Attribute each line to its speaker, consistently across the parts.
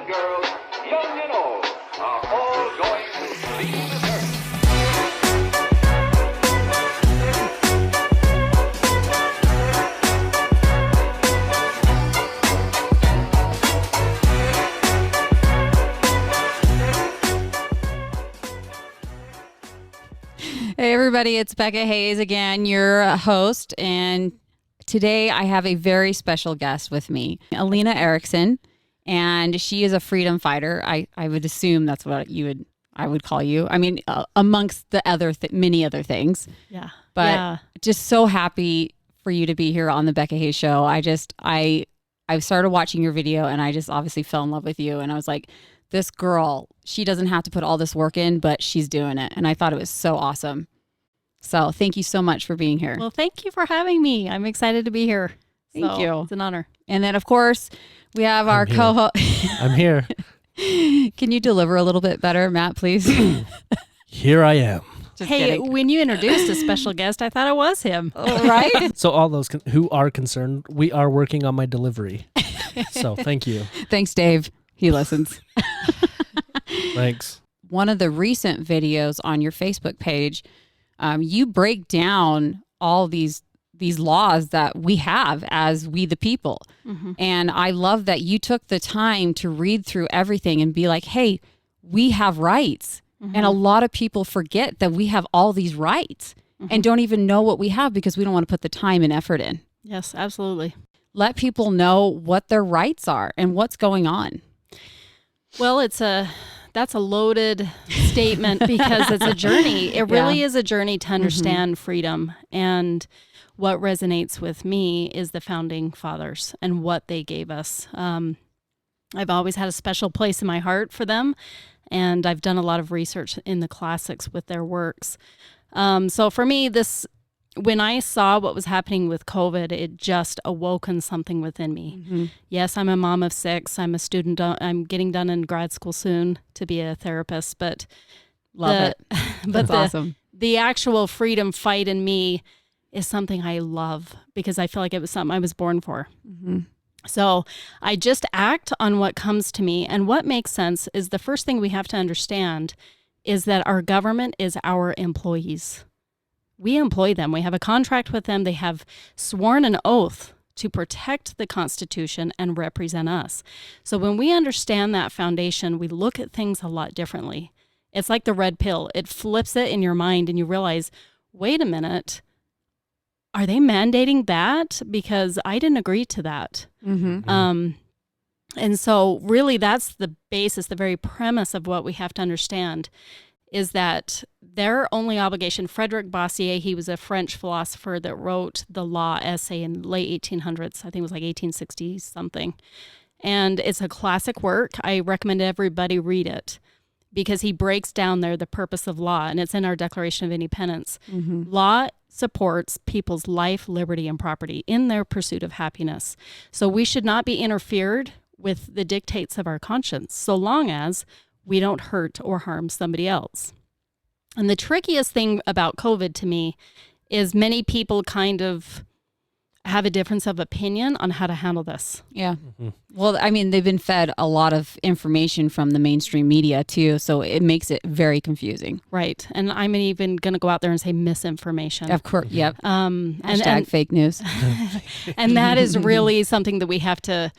Speaker 1: and girls, young and old, are all going to leave this earth.
Speaker 2: Hey everybody, it's Becca Hayes again, your host, and today I have a very special guest with me, Alina Erickson, and she is a freedom fighter. I would assume that's what I would call you. I mean, amongst the other many other things.
Speaker 3: Yeah.
Speaker 2: But just so happy for you to be here on the Becca Hayes Show. I started watching your video and I just obviously fell in love with you, and I was like, this girl, she doesn't have to put all this work in, but she's doing it. And I thought it was so awesome. So thank you so much for being here.
Speaker 3: Well, thank you for having me. I'm excited to be here.
Speaker 2: Thank you.
Speaker 3: It's an honor.
Speaker 2: And then, of course, we have our co-host.
Speaker 4: I'm here.
Speaker 2: Can you deliver a little bit better, Matt, please?
Speaker 4: Here I am.
Speaker 2: Just
Speaker 3: Hey,
Speaker 2: kidding.
Speaker 3: when you introduced a special guest, I thought it was him.
Speaker 2: Right?
Speaker 4: So all those who are concerned, we are working on my delivery. So thank you.
Speaker 2: Thanks, Dave. He listens.
Speaker 4: Thanks.
Speaker 2: One of the recent videos on your Facebook page, you break down all these laws that we have as we the people. Mm-hmm. And I love that you took the time to read through everything and be like, hey, we have rights. Mm-hmm. And a lot of people forget that we have all these rights and don't even know what we have because we don't want to put the time and effort in.
Speaker 3: Yes, absolutely.
Speaker 2: Let people know what their rights are and what's going on.
Speaker 3: Well, that's a loaded statement because it's a journey. It really is a journey to understand freedom. And what resonates with me is the founding fathers and what they gave us. I've always had a special place in my heart for them, and I've done a lot of research in the classics with their works. So for me, when I saw what was happening with COVID, it just awoken something within me. Mm-hmm. Yes, I'm a mom of 6. I'm a student. I'm getting done in grad school soon to be a therapist, but
Speaker 2: That's awesome.
Speaker 3: The actual freedom fight in me is something I love because I feel like it was something I was born for. Mm-hmm. So I just act on what comes to me, and what makes sense is the first thing we have to understand is that our government is our employees. We employ them. We have a contract with them. They have sworn an oath to protect the Constitution and represent us. So when we understand that foundation, we look at things a lot differently. It's like the red pill. It flips it in your mind and you realize, wait a minute, are they mandating that? Because I didn't agree to that. Mm-hmm. And so really that's the basis, the very premise of what we have to understand is that their only obligation, Frederick Bastiat, he was a French philosopher that wrote the law essay in the late 1800s. I think it was like 1860 something. And it's a classic work. I recommend everybody read it because he breaks down there the purpose of law, and it's in our Declaration of Independence. Mm-hmm. Law supports people's life, liberty, and property in their pursuit of happiness. So we should not be interfered with the dictates of our conscience, so long as we don't hurt or harm somebody else. And the trickiest thing about COVID to me is many people kind of have a difference of opinion on how to handle this.
Speaker 2: Yeah. Mm-hmm. Well, I mean, they've been fed a lot of information from the mainstream media too, so it makes it very confusing.
Speaker 3: Right. And I'm even going to go out there and say misinformation.
Speaker 2: Of course. Yep. Hashtag
Speaker 3: and
Speaker 2: fake news.
Speaker 3: And that is really something that we have to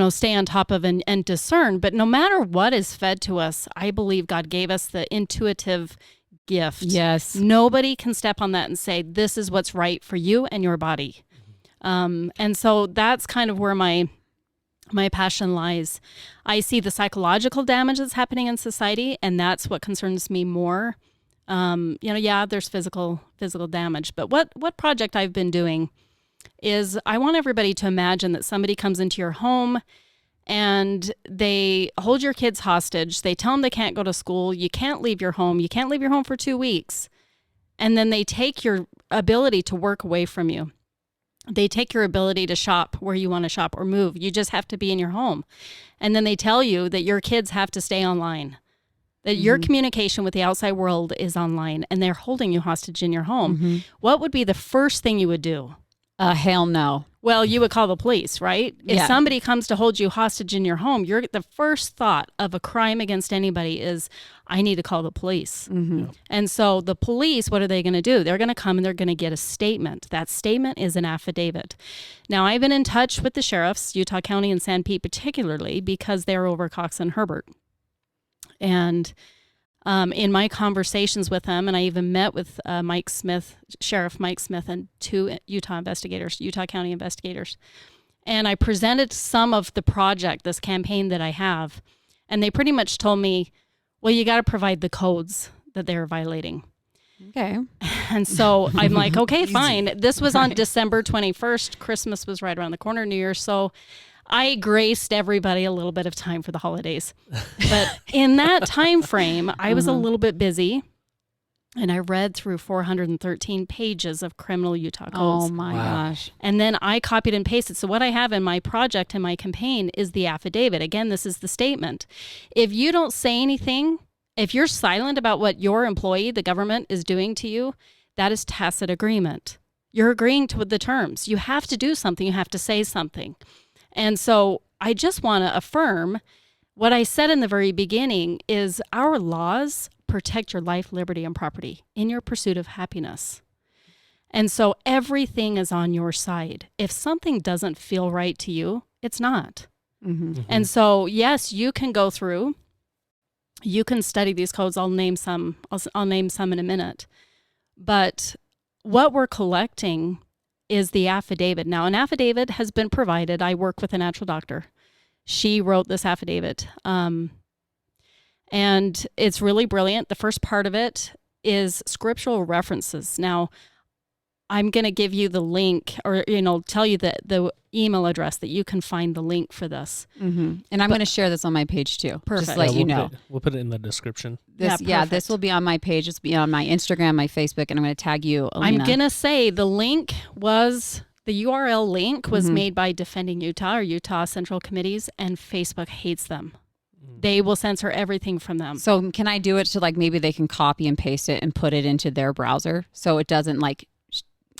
Speaker 3: stay on top of and discern. But no matter what is fed to us, I believe God gave us the intuitive gift.
Speaker 2: Yes.
Speaker 3: Nobody can step on that and say, this is what's right for you and your body. And so that's kind of where my passion lies. I see the psychological damage that's happening in society, and that's what concerns me more. There's physical damage, but what project I've been doing is I want everybody to imagine that somebody comes into your home and they hold your kids hostage. They tell them they can't go to school. You can't leave your home. You can't leave your home for 2 weeks. And then they take your ability to work away from you. They take your ability to shop where you want to shop or move. You just have to be in your home. And then they tell you that your kids have to stay online, that your communication with the outside world is online, and they're holding you hostage in your home. Mm-hmm. What would be the first thing you would do?
Speaker 2: Hell no.
Speaker 3: Well, you would call the police, right? If
Speaker 2: Yeah.
Speaker 3: somebody comes to hold you hostage in your home, the first thought of a crime against anybody is, I need to call the police.
Speaker 2: Mm-hmm.
Speaker 3: And so the police, what are they going to do? They're going to come and they're going to get a statement. That statement is an affidavit. Now, I've been in touch with the sheriffs, Utah County and San Pete particularly, because they're over Cox and Herbert. And in my conversations with them, and I even met with Sheriff Mike Smith, and 2 Utah County investigators. And I presented some of the project, this campaign that I have, and they pretty much told me, well, you got to provide the codes that they're violating.
Speaker 2: Okay.
Speaker 3: And so I'm like, okay, fine. This was on December 21st. Christmas was right around the corner, New Year's. So I graced everybody a little bit of time for the holidays. But in that time frame, I was a little bit busy, and I read through 413 pages of criminal Utah codes.
Speaker 2: Oh my gosh.
Speaker 3: And then I copied and pasted. So what I have in my project and my campaign is the affidavit. Again, this is the statement. If you don't say anything, if you're silent about what your employee, the government, is doing to you, that is tacit agreement. You're agreeing to the terms. You have to do something. You have to say something. And so I just want to affirm what I said in the very beginning is our laws protect your life, liberty, and property in your pursuit of happiness. And so everything is on your side. If something doesn't feel right to you, it's not.
Speaker 2: Mm-hmm.
Speaker 3: And so, yes, you can go through, you can study these codes. I'll name some in a minute. But what we're collecting is the affidavit. Now, an affidavit has been provided. I work with a natural doctor. She wrote this affidavit. And it's really brilliant. The first part of it is scriptural references. Now, I'm going to give you the link, or tell you the email address that you can find the link for this.
Speaker 2: Mm-hmm. And I'm going to share this on my page too.
Speaker 3: Perfect.
Speaker 2: Just let you know.
Speaker 4: We'll put it in the description.
Speaker 2: This
Speaker 3: perfect.
Speaker 2: will be on my page. It's be on my Instagram, my Facebook, and I'm going to tag you, Alina.
Speaker 3: I'm going to say the URL link was made by Defending Utah or Utah Central Committees, and Facebook hates them. They will censor everything from them.
Speaker 2: So can I do it to maybe they can copy and paste it and put it into their browser so it doesn't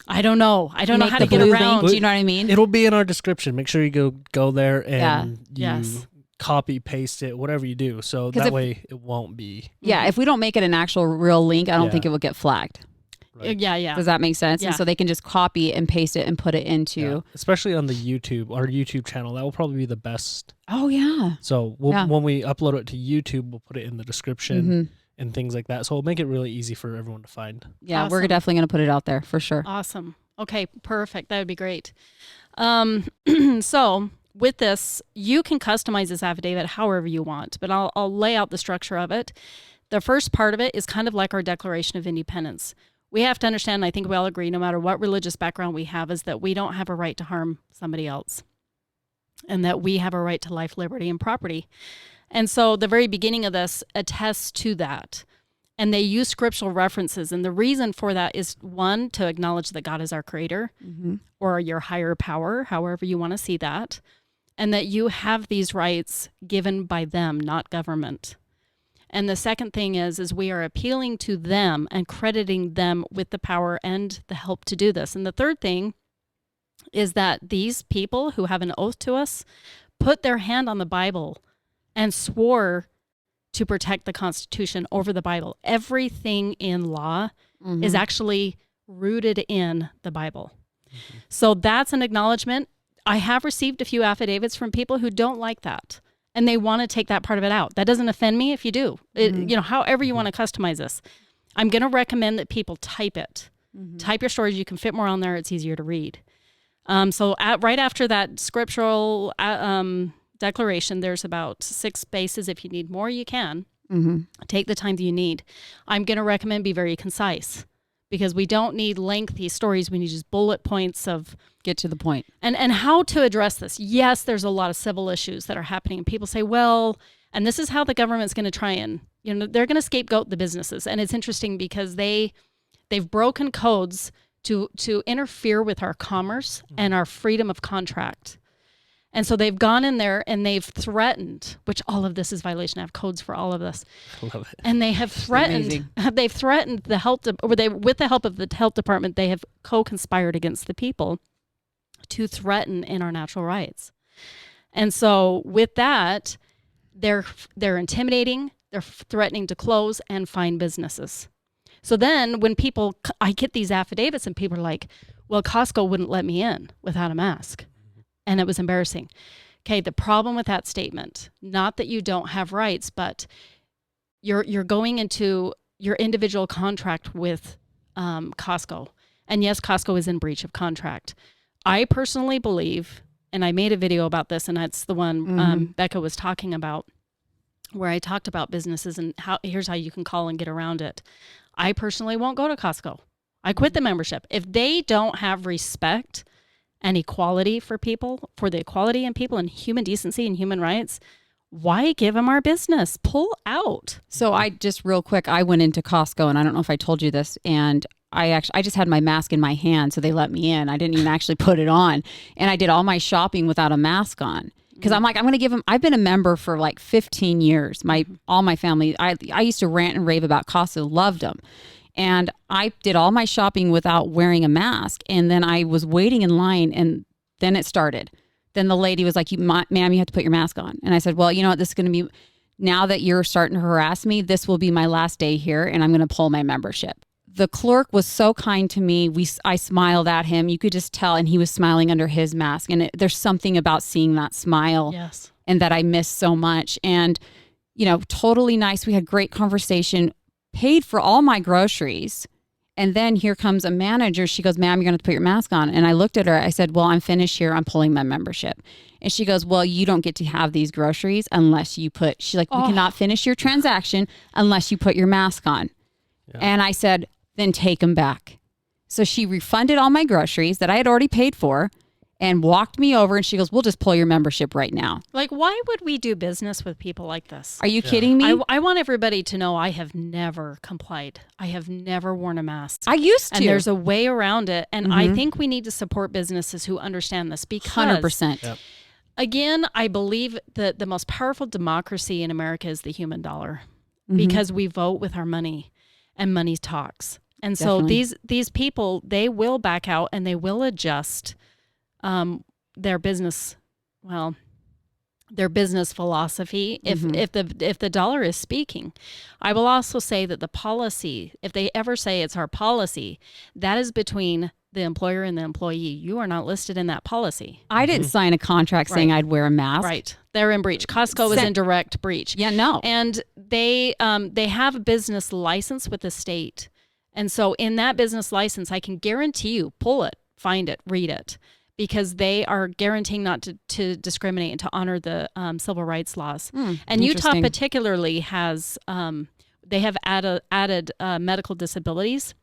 Speaker 3: I don't know. I don't know
Speaker 2: make
Speaker 3: how
Speaker 2: the
Speaker 3: to get
Speaker 2: blue
Speaker 3: around.
Speaker 2: link. Do you know what I mean?
Speaker 4: It'll be in our description. Make sure you go there and you
Speaker 3: Yes.
Speaker 4: copy, paste it, whatever you do. So
Speaker 2: 'Cause
Speaker 4: that
Speaker 2: if-
Speaker 4: way it won't be.
Speaker 2: Yeah, if we don't make it an actual real link, I don't
Speaker 4: Yeah.
Speaker 2: think it will get flagged.
Speaker 4: Right.
Speaker 3: Yeah.
Speaker 2: Does that make sense?
Speaker 3: Yeah.
Speaker 2: And so they can just copy and paste it and put it into.
Speaker 4: Yeah. Especially on the our YouTube channel. That will probably be the best.
Speaker 2: Oh yeah.
Speaker 4: So when we upload it to YouTube, we'll put it in the description
Speaker 2: Mm-hmm.
Speaker 4: and things like that. So we'll make it really easy for everyone to find.
Speaker 2: Yeah, we're
Speaker 3: Awesome.
Speaker 2: definitely going to put it out there for sure.
Speaker 3: Awesome. Okay, perfect. That would be great. So with this, you can customize this affidavit however you want, but I'll lay out the structure of it. The first part of it is kind of like our Declaration of Independence. We have to understand, and I think we all agree, no matter what religious background we have, is that we don't have a right to harm somebody else, and that we have a right to life, liberty, and property. And so the very beginning of this attests to that. And they use scriptural references. And the reason for that is, one, to acknowledge that God is our creator or your higher power, however you want to see that, and that you have these rights given by them, not government. And the second thing is we are appealing to them and crediting them with the power and the help to do this. And the third thing is that these people who have an oath to us put their hand on the Bible and swore to protect the Constitution over the Bible. Everything in law is actually rooted in the Bible. So that's an acknowledgement. I have received a few affidavits from people who don't like that, and they want to take that part of it out. That doesn't offend me if you do. However you want to customize this. I'm going to recommend that people type it. Type your stories. You can fit more on there. It's easier to read. So right after that scriptural declaration, there's about 6 spaces. If you need more, you can. Take the time that you need. I'm going to recommend be very concise, because we don't need lengthy stories. We need just bullet points of
Speaker 2: Get to the point.
Speaker 3: and how to address this. Yes, there's a lot of civil issues that are happening. And people say, well, and this is how the government's going to try and, they're going to scapegoat the businesses. And it's interesting because they've broken codes to interfere with our commerce and our freedom of contract. And so they've gone in there and they've threatened, which all of this is violation. I have codes for all of this.
Speaker 4: I love it.
Speaker 3: And they have threatened, they've threatened the health, with the help of the health department, they have co-conspired against the people to threaten in our natural rights. And so with that, they're intimidating, they're threatening to close and fine businesses. So then when I get these affidavits and people are like, well, Costco wouldn't let me in without a mask. And it was embarrassing. Okay, the problem with that statement, not that you don't have rights, but you're going into your individual contract with Costco. And yes, Costco is in breach of contract. I personally believe, and I made a video about this, and that's the one Becca was talking about, where I talked about businesses and here's how you can call and get around it. I personally won't go to Costco. I quit the membership. If they don't have respect and equality for people, for the equality in people and human decency and human rights, why give them our business? Pull out.
Speaker 2: So I just real quick, I went into Costco, and I don't know if I told you this, and I just had my mask in my hand, so they let me in. I didn't even actually put it on, and I did all my shopping without a mask on. Because I'm like, I'm going to give them, I've been a member for like 15 years. All my family, I used to rant and rave about Costco, loved them. And I did all my shopping without wearing a mask. And then I was waiting in line, and then it started. Then the lady was like, ma'am, you have to put your mask on. And I said, well, you know what, this is going to be, now that you're starting to harass me, this will be my last day here, and I'm going to pull my membership. The clerk was so kind to me. I smiled at him. You could just tell, and he was smiling under his mask. And there's something about seeing that smile,
Speaker 3: yes,
Speaker 2: and that I miss so much. And, you know, totally nice. We had great conversation, paid for all my groceries. And then here comes a manager. She goes, ma'am, you're going to have to put your mask on. And I looked at her. I said, well, I'm finished here. I'm pulling my membership. And she goes, well, you don't get to have these groceries unless you put, she's like, we cannot finish your transaction unless you put your mask on. Yeah. And I said, then take them back. So she refunded all my groceries that I had already paid for and walked me over, and she goes, we'll just pull your membership right now.
Speaker 3: Like, why would we do business with people like this?
Speaker 2: Are you kidding me?
Speaker 3: I want everybody to know I have never complied. I have never worn a mask.
Speaker 2: I used to.
Speaker 3: And there's a way around it. And I think we need to support businesses who understand this because
Speaker 2: 100%.
Speaker 4: Yep.
Speaker 3: Again, I believe that the most powerful democracy in America is the human dollar because we vote with our money and money talks. And
Speaker 2: Definitely.
Speaker 3: so these people, they will back out and they will adjust their business, their business philosophy if the dollar is speaking. I will also say that the policy, if they ever say it's our policy, that is between the employer and the employee. You are not listed in that policy.
Speaker 2: I didn't sign a contract saying I'd wear a mask.
Speaker 3: Right. They're in breach. Costco is in direct breach.
Speaker 2: Yeah, no.
Speaker 3: And they have a business license with the state. And so in that business license, I can guarantee you, pull it, find it, read it, because they are guaranteeing not to discriminate and to honor the civil rights laws. And Utah particularly has, they have added medical disabilities.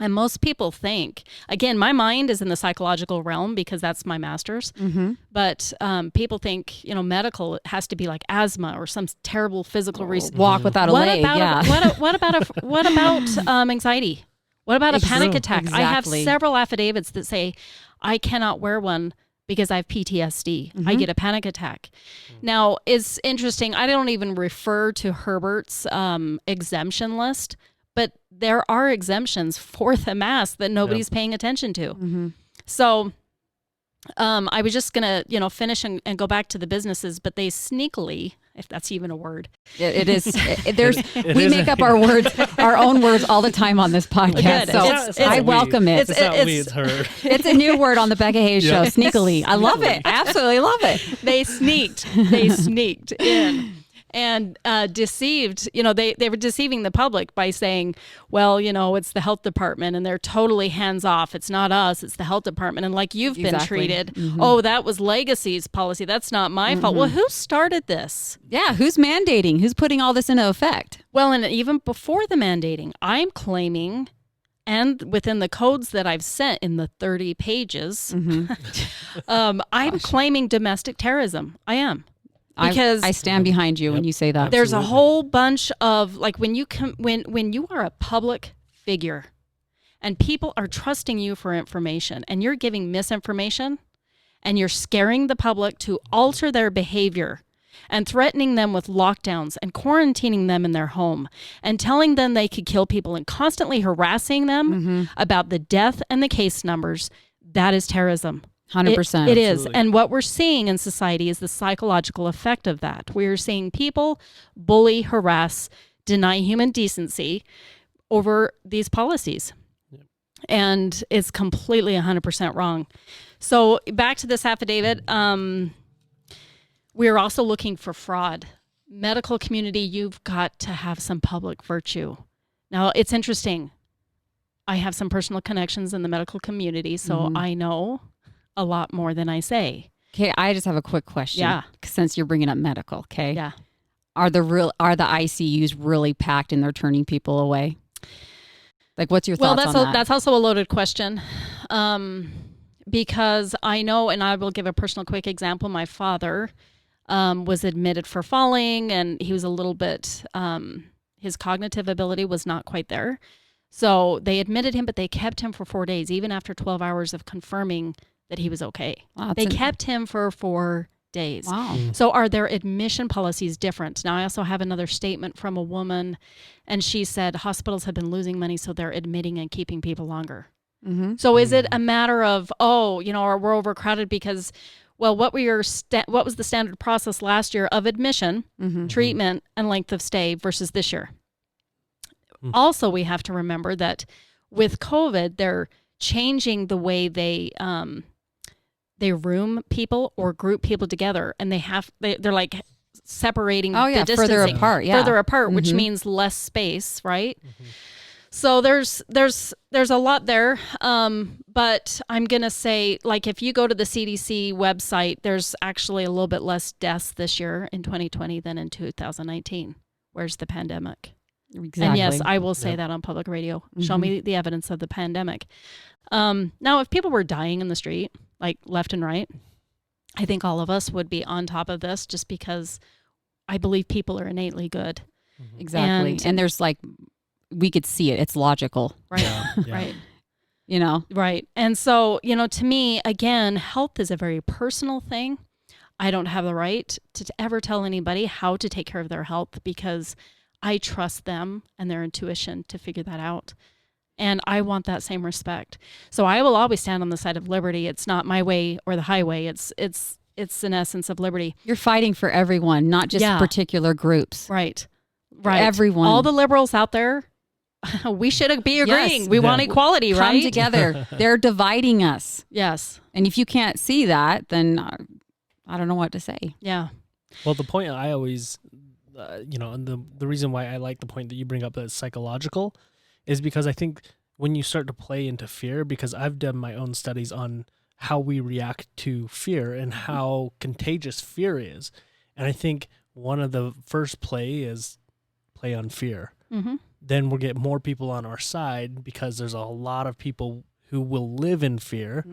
Speaker 3: And most people think, again, my mind is in the psychological realm because that's my master's. But people think, medical has to be like asthma or some terrible physical reason.
Speaker 2: Walk without a leg.
Speaker 3: What about anxiety? What about a panic attack?
Speaker 2: Exactly.
Speaker 3: I have several affidavits that say I cannot wear one because I have PTSD. I get a panic attack. Now, it's interesting. I don't even refer to Herbert's exemption list, but there are exemptions for the mask that nobody's paying attention to. So I was just going to, finish and go back to the businesses, but they sneakily, if that's even a word.
Speaker 2: It is. We make up our words, our own words all the time on this podcast.
Speaker 3: Good.
Speaker 2: So I welcome it.
Speaker 4: It's her.
Speaker 2: It's a new word on the Becca Hayes show, sneakily. I love it. I absolutely love it.
Speaker 3: They sneaked in. And deceived, they were deceiving the public by saying, well, it's the health department and they're totally hands off. It's not us, it's the health department. And like you've been treated, oh, that was Legacy's policy. That's not my fault. Well, who started this?
Speaker 2: Yeah, who's mandating? Who's putting all this into effect?
Speaker 3: Well, and even before the mandating, I'm claiming, and within the codes that I've sent in the 30 pages, I'm claiming domestic terrorism. I am. Because
Speaker 2: I stand behind you when you say that.
Speaker 3: There's a whole bunch of when you are a public figure and people are trusting you for information and you're giving misinformation and you're scaring the public to alter their behavior and threatening them with lockdowns and quarantining them in their home and telling them they could kill people and constantly harassing them about the death and the case numbers, that is terrorism.
Speaker 2: 100%.
Speaker 3: It is.
Speaker 4: Absolutely.
Speaker 3: And what we're seeing in society is the psychological effect of that. We're seeing people bully, harass, deny human decency over these policies. And it's completely 100% wrong. So back to this affidavit, we're also looking for fraud. Medical community, you've got to have some public virtue. Now, it's interesting. I have some personal connections in the medical community, so I know a lot more than I say.
Speaker 2: Okay, I just have a quick question.
Speaker 3: Yeah.
Speaker 2: Since you're bringing up medical, okay?
Speaker 3: Yeah.
Speaker 2: Are the ICUs really packed and they're turning people away? Like, what's your thoughts on that?
Speaker 3: That's also a loaded question, because I know, and I will give a personal quick example. My father was admitted for falling, and he was a little bit, his cognitive ability was not quite there. So they admitted him, but they kept him for 4 days, even after 12 hours of confirming that he was okay.
Speaker 2: Wow,
Speaker 3: They kept him for 4 days.
Speaker 2: Wow.
Speaker 3: So are their admission policies different? Now, I also have another statement from a woman, and she said hospitals have been losing money, so they're admitting and keeping people longer.
Speaker 2: Mm-hmm.
Speaker 3: So is it a matter of, or we're overcrowded because, well, what was the standard process last year of admission, treatment, and length of stay versus this year? Also, we have to remember that with COVID, they're changing the way they room people or group people together, and they're like separating the distancing
Speaker 2: further apart,
Speaker 3: which means less space, right? So there's a lot there, but I'm gonna say, like, if you go to the CDC website, there's actually a little bit less deaths this year in 2020 than in 2019. Where's the pandemic?
Speaker 2: Exactly.
Speaker 3: And yes, I will say that on public radio. Show me the evidence of the pandemic. Now, if people were dying in the street, like left and right, I think all of us would be on top of this, just because I believe people are innately good.
Speaker 2: Exactly. And there's like, we could see it. It's logical.
Speaker 3: Right.
Speaker 4: Yeah.
Speaker 3: Right.
Speaker 2: You know?
Speaker 3: Right. And so, to me, again, health is a very personal thing. I don't have the right to ever tell anybody how to take care of their health, because I trust them and their intuition to figure that out. And I want that same respect. So I will always stand on the side of liberty. It's not my way or the highway. It's an essence of liberty.
Speaker 2: You're fighting for everyone, not just particular groups.
Speaker 3: Right. Right.
Speaker 2: Everyone.
Speaker 3: All the liberals out there, we should be agreeing.
Speaker 2: Yes.
Speaker 3: We want equality,
Speaker 2: Come
Speaker 3: right?
Speaker 2: together. They're dividing us.
Speaker 3: Yes.
Speaker 2: And if you can't see that, then I don't know what to say.
Speaker 3: Yeah.
Speaker 4: Well, the point I always, and the reason why I like the point that you bring up, that it's psychological, is because I think when you start to play into fear, because I've done my own studies on how we react to fear and how contagious fear is. And I think one of the first play is play on fear. Then we'll get more people on our side, because there's a lot of people who will live in fear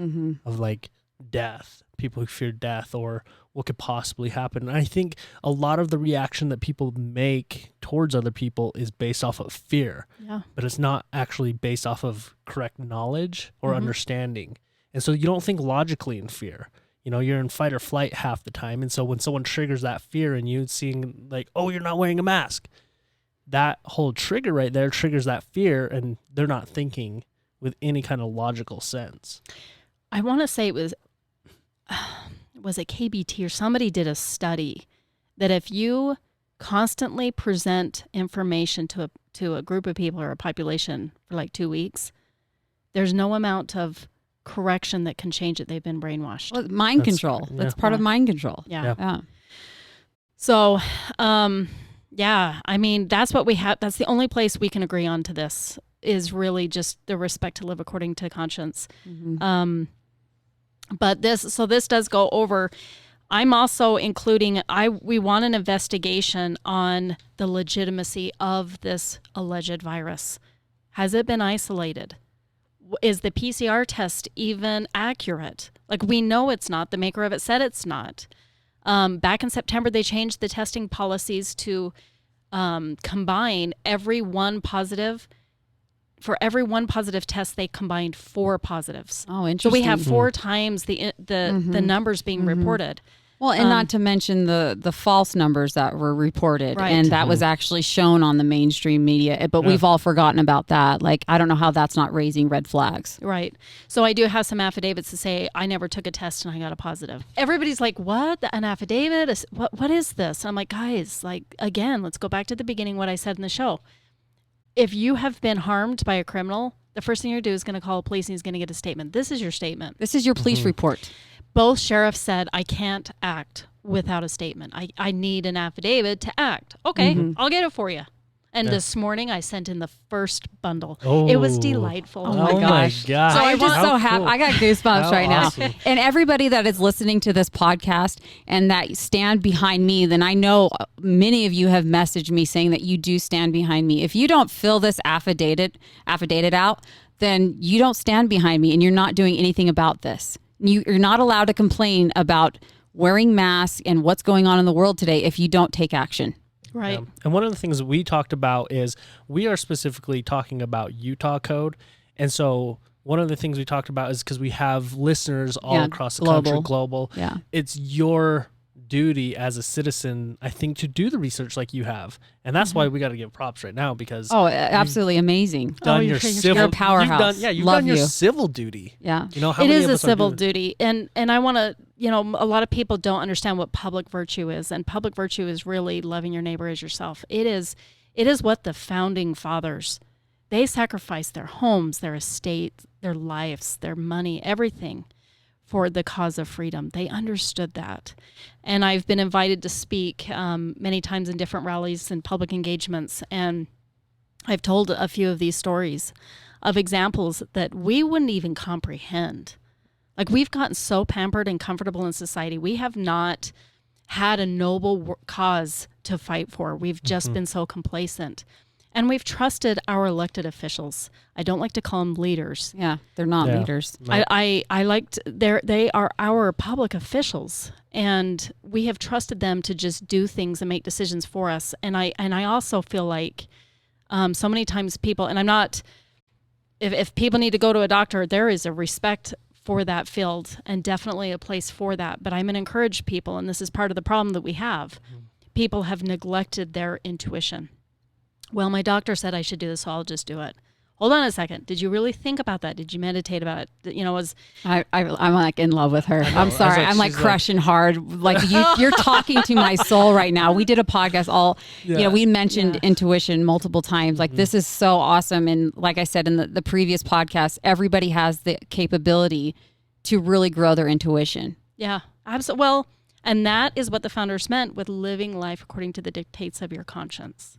Speaker 4: of like death, people who fear death or what could possibly happen. And I think a lot of the reaction that people make towards other people is based off of fear, but it's not actually based off of correct knowledge or understanding. And so you don't think logically in fear. You're in fight or flight half the time. And so when someone triggers that fear in you, seeing like, oh, you're not wearing a mask, that whole trigger right there triggers that fear, and they're not thinking with any kind of logical sense.
Speaker 3: I want to say it was it KBT or somebody did a study that if you constantly present information to a group of people or a population for like 2 weeks, there's no amount of correction that can change it. They've been brainwashed.
Speaker 2: Well, mind control. That's part of mind control.
Speaker 3: Yeah. So, I mean, that's what we have. That's the only place we can agree on to this, is really just the respect to live according to conscience. But this does go over. I'm also including, we want an investigation on the legitimacy of this alleged virus. Has it been isolated? Is the PCR test even accurate? Like, we know it's not. The maker of it said it's not. Back in September, they changed the testing policies to combine for every one positive test, they combined 4 positives.
Speaker 2: Oh, interesting.
Speaker 3: So we have 4 times the numbers being reported.
Speaker 2: Well, and not to mention the false numbers that were reported,
Speaker 3: Right.
Speaker 2: and that was actually shown on the mainstream media. But we've all forgotten about that. Like, I don't know how that's not raising red flags.
Speaker 3: Right. So I do have some affidavits to say I never took a test and I got a positive. Everybody's like, "What? An affidavit? What is this?" And I'm like, "Guys, like again, let's go back to the beginning what I said in the show. If you have been harmed by a criminal, the first thing you're going to do is going to call the police and he's going to get a statement. This is your statement.
Speaker 2: This is your police report.
Speaker 3: Both sheriffs said, I can't act without a statement. I need an affidavit to act. Okay, I'll get it for you. And this morning I sent in the first bundle. It was delightful.
Speaker 2: Oh my gosh.
Speaker 3: So
Speaker 2: I'm just
Speaker 3: How
Speaker 2: so happy. I got goosebumps right now. And everybody that is listening to this podcast and that stand behind me, then I know many of you have messaged me saying that you do stand behind me. If you don't fill this affidavit out, then you don't stand behind me and you're not doing anything about this. You're not allowed to complain about wearing masks and what's going on in the world today if you don't take action.
Speaker 3: Right.
Speaker 4: And one of the things we talked about is we are specifically talking about Utah code. And so one of the things we talked about is because we have listeners all across the country, global.
Speaker 2: Yeah.
Speaker 4: It's your duty as a citizen, I think, to do the research like you have. And that's why we got to give props right now because
Speaker 2: absolutely amazing.
Speaker 4: done your civil,
Speaker 2: you're a powerhouse.
Speaker 4: You've
Speaker 2: Love
Speaker 4: done your
Speaker 2: you.
Speaker 4: civil duty.
Speaker 2: Yeah.
Speaker 4: You know, how
Speaker 3: It
Speaker 4: many
Speaker 3: is
Speaker 4: of
Speaker 3: a
Speaker 4: us are
Speaker 3: civil
Speaker 4: doing-
Speaker 3: duty. And I want to, a lot of people don't understand what public virtue is. And public virtue is really loving your neighbor as yourself. It is what the founding fathers, they sacrificed their homes, their estate, their lives, their money, everything for the cause of freedom. They understood that. And I've been invited to speak many times in different rallies and public engagements. And I've told a few of these stories of examples that we wouldn't even comprehend. Like, we've gotten so pampered and comfortable in society. We have not had a noble cause to fight for. We've just been so complacent. And we've trusted our elected officials. I don't like to call them leaders.
Speaker 2: Yeah, they're not leaders.
Speaker 4: No.
Speaker 3: I liked they are our public officials, and we have trusted them to just do things and make decisions for us. And I also feel like so many times people, and I'm not, if people need to go to a doctor, there is a respect for that field and definitely a place for that. But I'm going to encourage people, and this is part of the problem that we have. People have neglected their intuition. Well, my doctor said I should do this, so I'll just do it. Hold on a second. Did you really think about that? Did you meditate about it?
Speaker 2: I'm like in love with her. I'm sorry. I'm like
Speaker 4: she's
Speaker 2: crushing hard. Like you're talking to my soul right now. We did a podcast we mentioned intuition multiple times. Like this is so awesome. And like I said in the previous podcast, everybody has the capability to really grow their intuition.
Speaker 3: Yeah, absolutely. Well, and that is what the founders meant with living life according to the dictates of your conscience.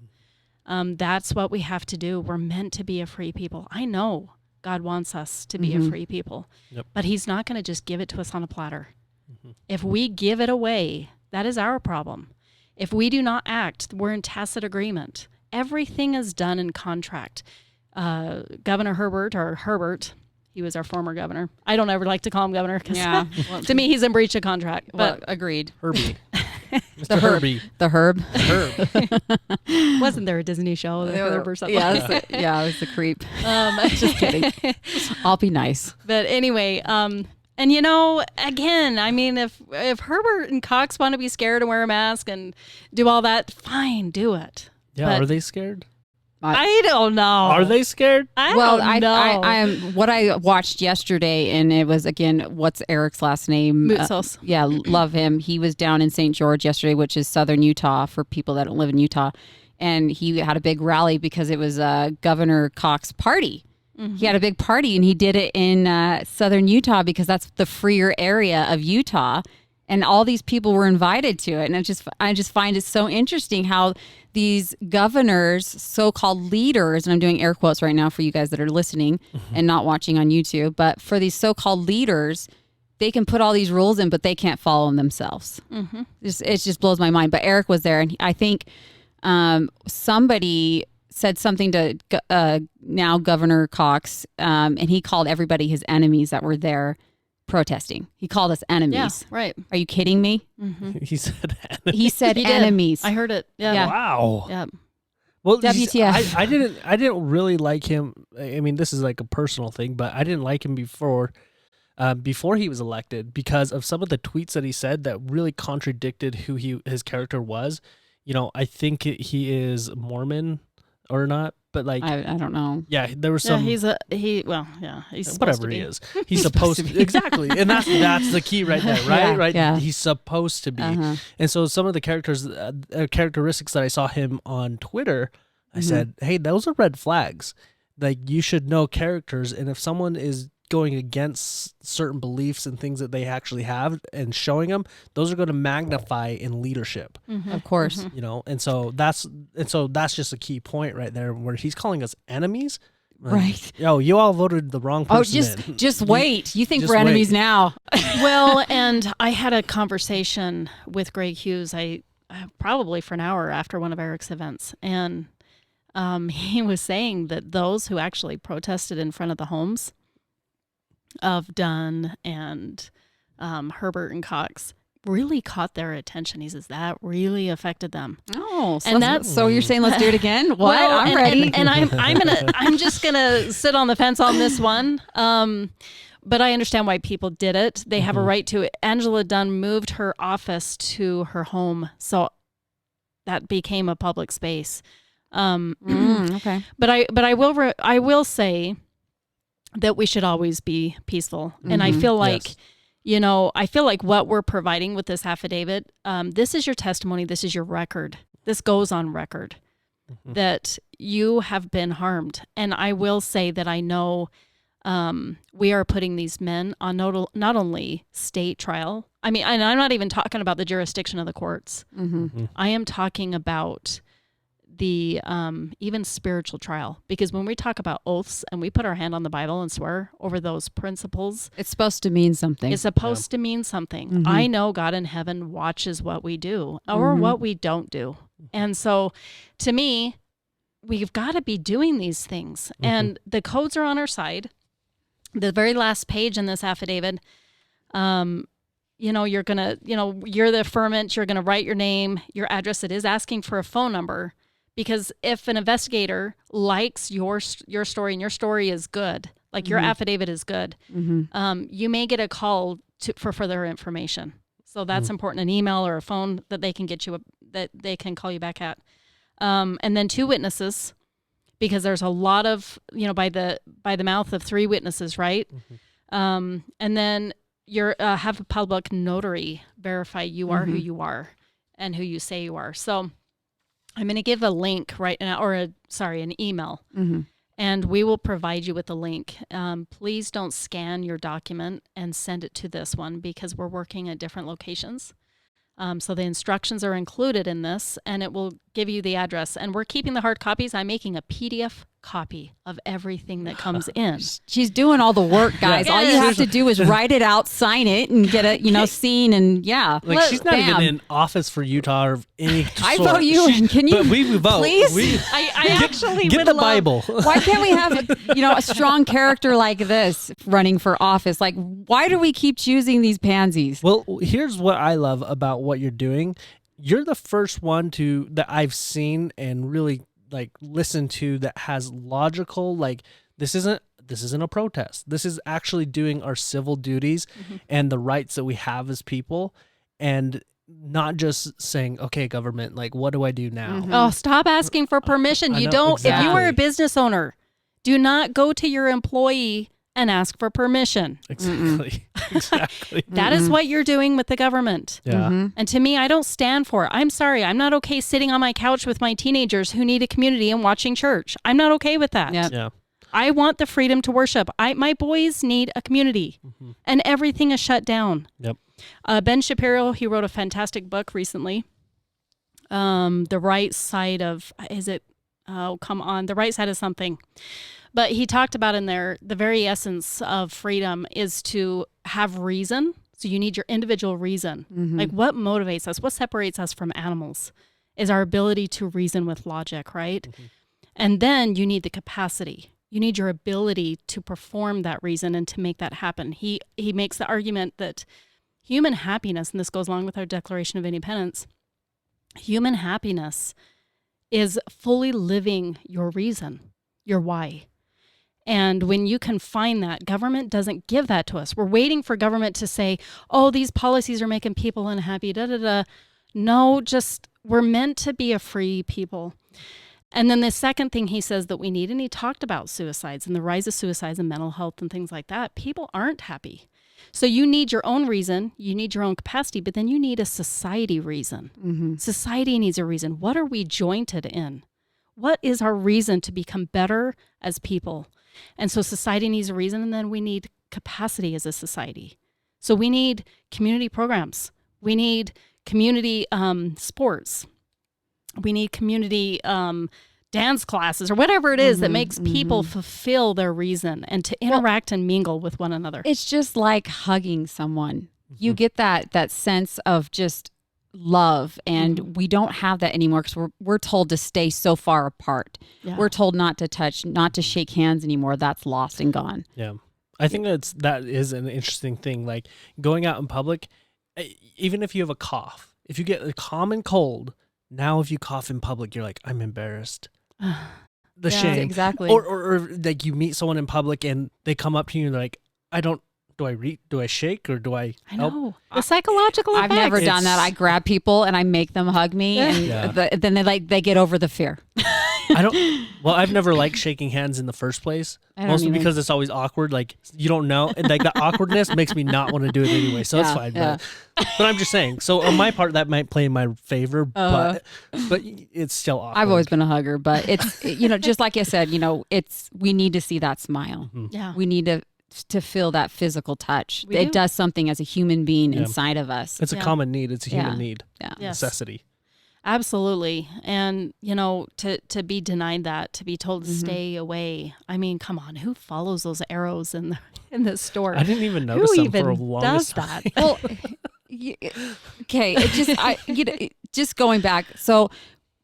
Speaker 3: That's what we have to do. We're meant to be a free people. I know God wants us to be a free people, but he's not going to just give it to us on a platter. If we give it away, that is our problem. If we do not act, we're in tacit agreement. Everything is done in contract. Governor Herbert, he was our former governor. I don't ever like to call him governor because to me, he's in breach of contract. But
Speaker 2: Agreed.
Speaker 4: Herbie. Mr. Herbie.
Speaker 2: The Herb.
Speaker 4: Herb.
Speaker 3: wasn't there a Disney show, The Herb or something?
Speaker 2: Yeah, it was the creep. Just kidding. I'll be nice.
Speaker 3: But anyway, and again, I mean, if Herbert and Cox want to be scared and wear a mask and do all that, fine, do it.
Speaker 4: Yeah,
Speaker 3: But
Speaker 4: are they scared?
Speaker 3: I don't know.
Speaker 4: Are they scared?
Speaker 3: I don't know.
Speaker 2: I am what I watched yesterday, and it was again, what's Eric's last name?
Speaker 3: Mootsos.
Speaker 2: Love him. He was down in St. George yesterday, which is southern Utah for people that don't live in Utah, and he had a big rally because it was Governor Cox's party. He had a big party, and he did it in southern Utah because that's the freer area of Utah. And all these people were invited to it. And I just find it so interesting how these governors, so-called leaders, and I'm doing air quotes right now for you guys that are listening and not watching on YouTube, but for these so-called leaders, they can put all these rules in, but they can't follow them themselves. It just blows my mind. But Eric was there, and I think somebody said something to now Governor Cox, and he called everybody his enemies that were there protesting. He called us enemies.
Speaker 3: Yeah, right.
Speaker 2: Are you kidding me?
Speaker 4: He said enemies.
Speaker 2: He said
Speaker 3: He did.
Speaker 2: enemies.
Speaker 3: I heard it.
Speaker 2: Yeah.
Speaker 3: Yeah.
Speaker 4: Wow.
Speaker 3: Yeah.
Speaker 4: Well,
Speaker 2: WTF.
Speaker 4: I didn't really like him. I mean, this is like a personal thing, but I didn't like him before before he was elected because of some of the tweets that he said that really contradicted who his character was. You know, I think he is Mormon or not, but like
Speaker 2: I don't know.
Speaker 4: yeah, there was some.
Speaker 3: he's he's
Speaker 4: whatever he is. He's supposed to be.
Speaker 2: be.
Speaker 4: Exactly, and that's the key right there, right?
Speaker 2: Yeah,
Speaker 4: right.
Speaker 2: yeah.
Speaker 4: He's supposed to be, and so some of the characteristics that I saw him on Twitter, I said, hey, those are red flags. Like you should know characters, and if someone is going against certain beliefs and things that they actually have and showing them, those are going to magnify in leadership.
Speaker 2: Of course.
Speaker 4: You know, and so that's just a key point right there where he's calling us enemies.
Speaker 2: Right.
Speaker 4: Yo, you all voted the wrong person.
Speaker 2: Oh, just wait. You think
Speaker 4: Just
Speaker 2: we're enemies
Speaker 4: wait.
Speaker 2: now?
Speaker 3: Well, and I had a conversation with Greg Hughes. I probably for an hour after one of Eric's events, and he was saying that those who actually protested in front of the homes of Dunn and Herbert and Cox really caught their attention. He says that really affected them.
Speaker 2: Oh, so,
Speaker 3: And that's-
Speaker 2: so you're saying let's do it again? What?
Speaker 3: Well,
Speaker 2: I'm
Speaker 3: and,
Speaker 2: ready.
Speaker 3: And I'm just gonna sit on the fence on this one. But I understand why people did it. They have a right to it. Angela Dunn moved her office to her home, so that became a public space.
Speaker 2: Okay.
Speaker 3: But I will say that we should always be peaceful. And I feel like,
Speaker 4: Yes.
Speaker 3: you know, I feel like what we're providing with this affidavit, this is your testimony. This is your record. This goes on record that you have been harmed. And I will say that I know we are putting these men on not only state trial. I mean, and I'm not even talking about the jurisdiction of the courts. I am talking about the even spiritual trial, because when we talk about oaths and we put our hand on the Bible and swear over those principles,
Speaker 2: It's supposed to mean something.
Speaker 3: it's supposed to mean something. I know God in heaven watches what we do or what we don't do. And so to me, we've got to be doing these things, and the codes are on our side. The very last page in this affidavit, you know, you're going to, you know, you're the affirmant, you're going to write your name, your address. It is asking for a phone number, because if an investigator likes your story and your story is good, like your affidavit is good, you may get a call for further information. So that's important, an email or a phone that they can get you, that they can call you back at. And then 2 witnesses, because there's a lot of, you know, by the mouth of 3 witnesses, right? And then you're have a public notary verify you are who you are and who you say you are. So I'm going to give a link right now, or an email, and we will provide you with a link. Please don't scan your document and send it to this one, because we're working at different locations. So the instructions are included in this, and it will give you the address. And we're keeping the hard copies. I'm making a PDF copy of everything that comes in.
Speaker 2: She's doing all the work, guys. All you have to do is write it out, sign it, and get it, you know, seen, and yeah.
Speaker 4: Like she's not even in office for Utah or any
Speaker 2: I
Speaker 4: sort.
Speaker 2: vote you in. Can you?
Speaker 4: But we vote.
Speaker 2: Please?
Speaker 3: I actually
Speaker 4: Get
Speaker 3: would
Speaker 4: the
Speaker 3: love-
Speaker 4: Bible.
Speaker 2: Why can't we have, you know, a strong character like this running for office? Like, why do we keep choosing these pansies?
Speaker 4: Well, here's what I love about what you're doing. You're the first one that I've seen and really like listened to that has logical, like this isn't a protest. This is actually doing our civil duties and the rights that we have as people, and not just saying, okay, government, like what do I do now?
Speaker 3: Oh, stop asking for permission.
Speaker 4: I
Speaker 3: You
Speaker 4: know,
Speaker 3: don't, if you are
Speaker 4: exactly.
Speaker 3: a business owner, do not go to your employee and ask for permission.
Speaker 4: Exactly. Exactly.
Speaker 3: That is what you're doing with the government.
Speaker 4: Yeah.
Speaker 3: And to me, I don't stand for it. I'm sorry. I'm not okay sitting on my couch with my teenagers who need a community and watching church. I'm not okay with that.
Speaker 2: Yeah.
Speaker 4: Yeah.
Speaker 3: I want the freedom to worship. My boys need a community, and everything is shut down.
Speaker 4: Yep.
Speaker 3: Ben Shapiro, he wrote a fantastic book recently. The Right Side of, The Right Side of Something. But he talked about in there, the very essence of freedom is to have reason. So you need your individual reason. Like what motivates us, what separates us from animals is our ability to reason with logic, right? And then you need the capacity. You need your ability to perform that reason and to make that happen. He makes the argument that human happiness, and this goes along with our Declaration of Independence, human happiness is fully living your reason, your why. And when you can find that, government doesn't give that to us. We're waiting for government to say, oh, these policies are making people unhappy, da da da. No, just we're meant to be a free people. And then the second thing he says that we need, and he talked about suicides and the rise of suicides and mental health and things like that. People aren't happy. So you need your own reason, you need your own capacity, but then you need a society reason.
Speaker 2: Mm-hmm.
Speaker 3: Society needs a reason. What are we jointed in? What is our reason to become better as people? And so society needs a reason, and then we need capacity as a society. So we need community programs. We need community sports. We need community dance classes or whatever it is that makes people fulfill their reason and to interact and mingle with one another.
Speaker 2: It's just like hugging someone. You get that sense of just love, and we don't have that anymore because we're told to stay so far apart.
Speaker 3: Yeah.
Speaker 2: We're told not to touch, not to shake hands anymore. That's lost and gone.
Speaker 4: Yeah. I think that is an interesting thing. Like going out in public, even if you have a cough, if you get a common cold, now if you cough in public, you're like, I'm embarrassed. The shame.
Speaker 2: Exactly.
Speaker 4: Or like you meet someone in public and they come up to you and they're like, do I shake or do I help?
Speaker 3: know. The psychological
Speaker 2: I've
Speaker 3: effects.
Speaker 2: never done that. I grab people and I make them hug me, and then they get over the fear.
Speaker 4: I've never liked shaking hands in the first place, mostly because it's always awkward. Like you don't know, and like the awkwardness makes me not want to do it anyway. So that's fine.
Speaker 2: Yeah.
Speaker 4: But I'm just saying. So on my part, that might play in my favor, but it's still awkward.
Speaker 2: I've always been a hugger, but it's just like I said, we need to see that smile.
Speaker 3: Yeah.
Speaker 2: We need to feel that physical touch.
Speaker 3: We
Speaker 2: It
Speaker 3: do.
Speaker 2: does something as a human being inside of us.
Speaker 4: It's a common need. It's a human need.
Speaker 2: Yeah.
Speaker 3: Yes.
Speaker 4: Necessity.
Speaker 3: Absolutely. And, to be denied that, to be told to stay away. I mean, come on, who follows those arrows in the store?
Speaker 4: I didn't even notice
Speaker 3: Who
Speaker 4: them for a
Speaker 3: even
Speaker 4: longest
Speaker 3: does
Speaker 4: time.
Speaker 3: that?
Speaker 2: Well, okay. Just going back. So